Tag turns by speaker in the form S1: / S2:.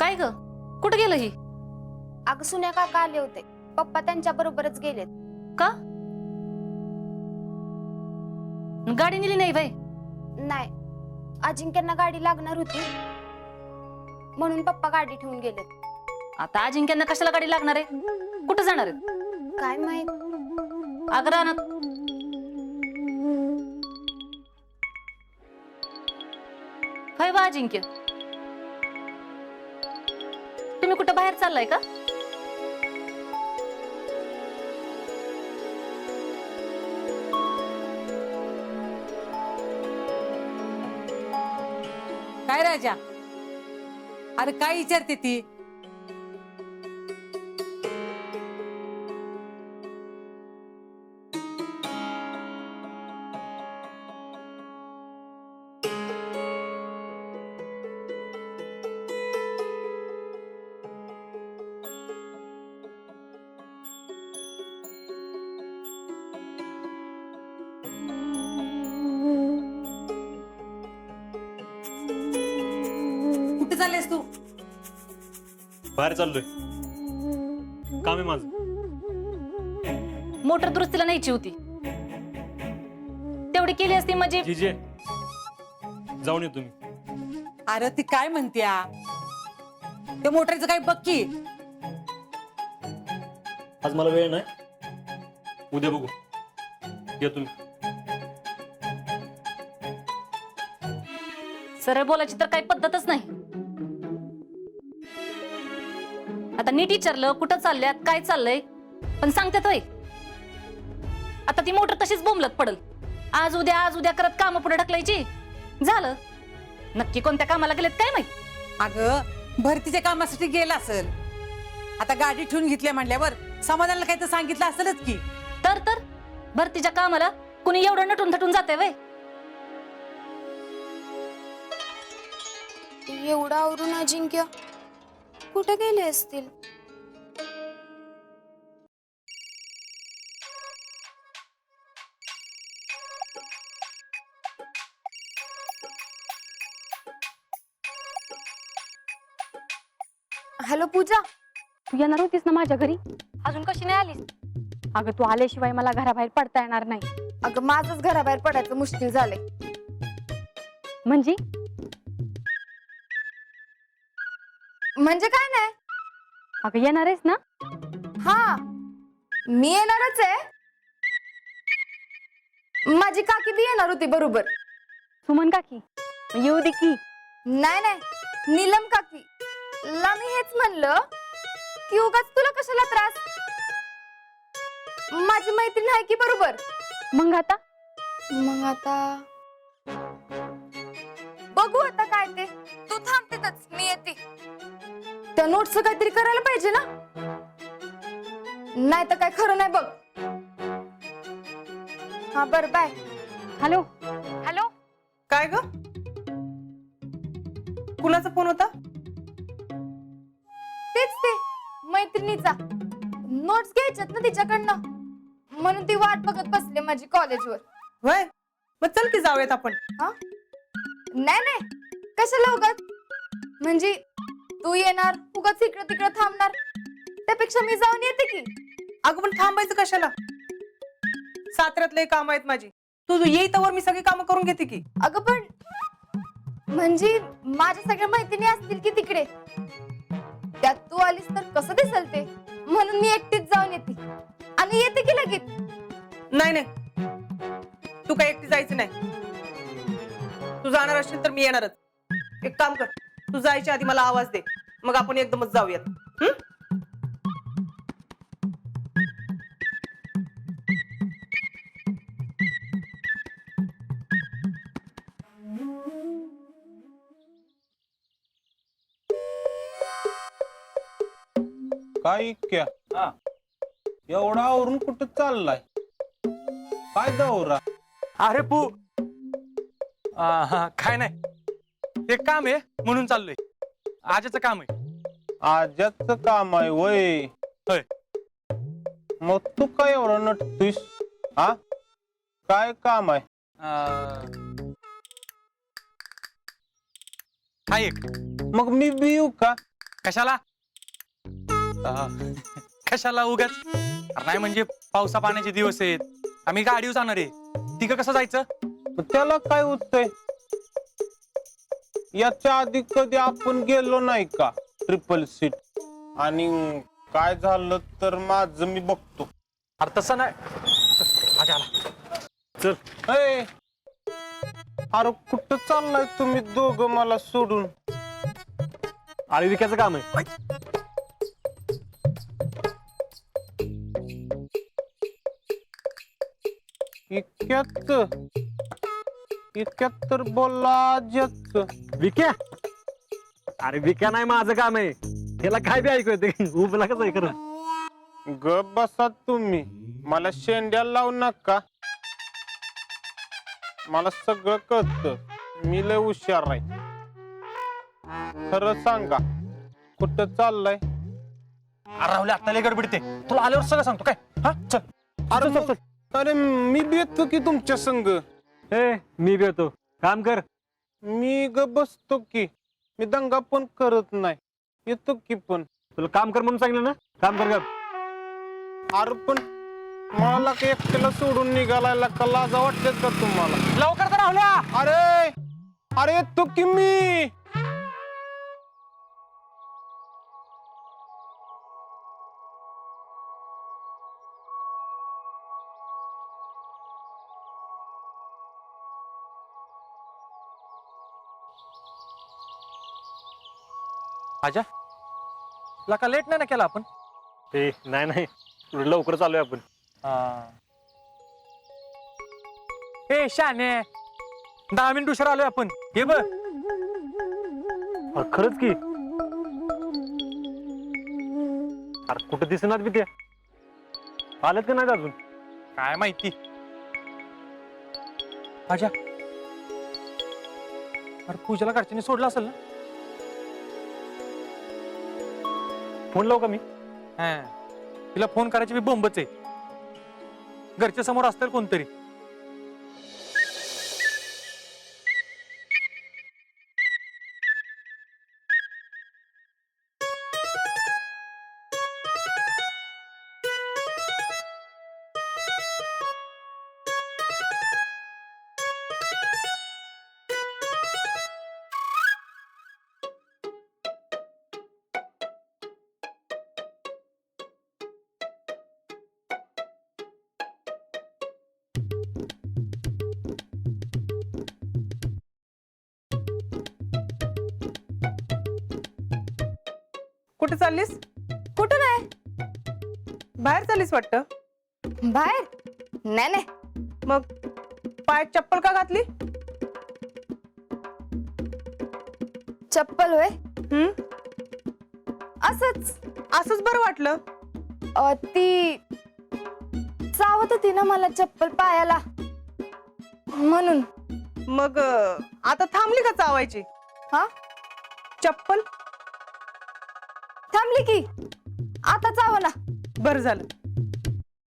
S1: काय ग, कुठे गेलं ही?
S2: अगं सुन्या काका आले होते, पप्पा त्यांच्या बरोबरच गेलेत.
S1: का गाडी नेली नाही बाई?
S2: नाही, अजिंक्यांना गाडी लागणार होती म्हणून पप्पा गाडी ठेवून गेलेत.
S1: आता अजिंक्यांना कशाला गाडी लागणार आहे? कुठं जाणार आहेत?
S2: काय माहित.
S1: अगं रानात. होय बा अजिंक्य, तुम्ही कुठं बाहेर चाललाय का?
S3: काय राजा, अरे काय विचारते ती? कुठे चाललेस तू?
S4: बाहेर चाललोय, काम आहे माझं.
S1: मोटर दुरुस्तीला न्यायची होती, तेवढी केली असती म्हणजे.
S4: जीजे जाऊन ये तुम्ही.
S3: अरे ती काय म्हणत्या, ते मोटरचं काय बघ की.
S4: आज मला वेळ नाही, उद्या बघू. या तुम्ही.
S1: सरळ बोलायची तर काही पद्धतच नाही. आता नीट विचारलं कुठं चालल्यात, काय चाललंय, पण सांगतात होय. आता ती मोटर तशीच बोंबलत पडल. आज उद्या करत काम पुढे ढकलायची. झालं. नक्की कोणत्या कामाला गेलेत काय माहित.
S3: अगं भरतीच्या कामासाठी गेला असेल. आता गाडी ठेवून घेतल्या म्हणल्यावर समाधानाला काही तर सांगितलं असेलच की.
S1: तर भरतीच्या कामाला कुणी एवढं नटून थटून जाते वय?
S2: एवढं आवरून अजिंक्य कुठे गेले असतील? हॅलो पूजा,
S5: तू येणार होतीस ना माझ्या घरी, अजून कशी नाही आलीस? अगं तू आल्याशिवाय मला घराबाहेर पडता येणार नाही.
S2: अगं माझंच घराबाहेर पडायचं मुश्किल झालंय. म्हणजे काय नाही.
S5: अगं येणार आहेस ना?
S2: हा, मी येणारच आहे. माझी काकी बी येणार होती बरोबर.
S5: सुमन काकी येऊ दे की.
S2: नाही, नीलम काकी ला मी हेच म्हणलं की उगाच तुला कशाला त्रास. माझी मैत्रीण आहे की बरोबर.
S5: मग आता
S2: बघू आता काय ते. तू थांबतेच, मी येते. त्या नोटचं काहीतरी करायला पाहिजे ना, नाही तर काय खरं नाही बघ. हा बर, बाय.
S5: हॅलो.
S3: काय ग, कुणाचा फोन होता?
S2: तेच ते मैत्रिणीचा. नोट्स घ्यायच्यात ना तिच्याकडनं, म्हणून ती वाट बघत बसले माझी कॉलेजवर.
S3: वय मग चल की जाऊयात आपण.
S2: नाही, कशाला उगाच. म्हणजे तू येणार उगाच इकडं तिकडं थांबणार, त्यापेक्षा मी जाऊन येते की.
S3: अगं पण थांबायचं कशाला? साताऱ्यातले काम आहेत माझी. तू येई तवर मी सगळी कामं करून घेते की.
S2: अगं पण म्हणजे माझ्या सगळ्या मैत्रिणी असतील की तिकडे, त्यात तू आलीस तर कसं दिसल ते, म्हणून मी एकटीच जाऊन येते आणि येते की लगेच.
S3: नाही, तू काय एकटी जायचं नाही. तू जाणार असशील तर मी येणारच. एक काम कर, तू जायच्या आधी मला आवाज दे, मग आपण एकदमच जाऊयात.
S6: काय क्या एवढा आवरून कुठं चाललाय? काय दौरा?
S7: अरे पू काय नाही, एक काम आहे म्हणून चाललोय. आजचं काम आहे.
S6: आज्याचं काम आहे वय?
S7: होय.
S6: मग तू काय एवढं नटतोयस? हा, काय काम आहे?
S7: हा एक.
S6: मग मी बी येऊ का?
S7: कशाला कशाला उगाच? अरे नाही म्हणजे पावसा पाण्याचे दिवस आहेत, आम्ही गाडीवर जाणार आहे, तिकडं कसं जायचं?
S6: मग त्याला काय होतंय? याच्या आधी कधी आपण गेलो नाही का ट्रिपल सीट? आणि काय झालं तर माझं मी बघतो.
S7: अरे तसं नाही. आजा आला.
S4: चल.
S6: ए, अरे कुठं चाललाय तुम्ही दोघं मला सोडून?
S4: आळी विकायचं काम आहे.
S6: इतक्यात बोलला जग.
S4: विक्या? अरे विक्या नाही, माझं काम आहे. त्याला काय बी ऐकू येते, उभला कसं ऐकलं?
S6: गप बसा तुम्ही, मला शेंड्या लावू नका. मला सगळं कळतं, मी लय हुशार आहे. खरं सांगा, कुठं चाललंय?
S7: अरे राहुल आता लय गडबडते, तुला आल्यावर सगळं सांगतो काय. हा चल.
S6: अरे मी बी येतो की तुमच्या संग.
S4: मी बी येतो, काम कर.
S6: मी ग बसतो की, मी दंगा पण करत नाही, येतो की. पण
S4: तुला काम कर म्हणून सांगितलं ना, काम कर.
S6: अरे पण मला काही एकट्याला सोडून निघालायला का लाजा वाटतात का तुम्हाला?
S7: लवकर तर राहुल्या.
S6: अरे अरे येतो की मी.
S7: आजा लका लेट नाही ना केला आपण?
S4: ते नाही थोडं लवकर चालूया आपण.
S7: ए शाने, 10 मिनिट उशीर आलोय आपण. हे बघ.
S4: अरे खरंच की. अरे कुठं दिसणार बी त्या? आलेत का नाही अजून?
S7: काय माहिती. आजा, अरे पूजाला घरच्यांनी सोडलं असेल ना?
S4: फोन लावू का मी?
S7: तिला फोन करायची मी बोंबच आहे. घरच्या समोर असतील कोणतरी.
S3: कुठे चाललीस?
S2: कुठं नाही.
S3: बाहेर चाललीस वाटतं.
S2: बाहेर? नाही.
S3: मग पायात चप्पल का घातली?
S2: चप्पल होय?
S3: असंच बरं वाटलं.
S2: ती चावत होती ना मला चप्पल पायाला, म्हणून.
S3: मग आता थांबली का चावायची?
S2: हा,
S3: चप्पल
S2: थांबली की. आता चाव ना.
S3: बरं झालं.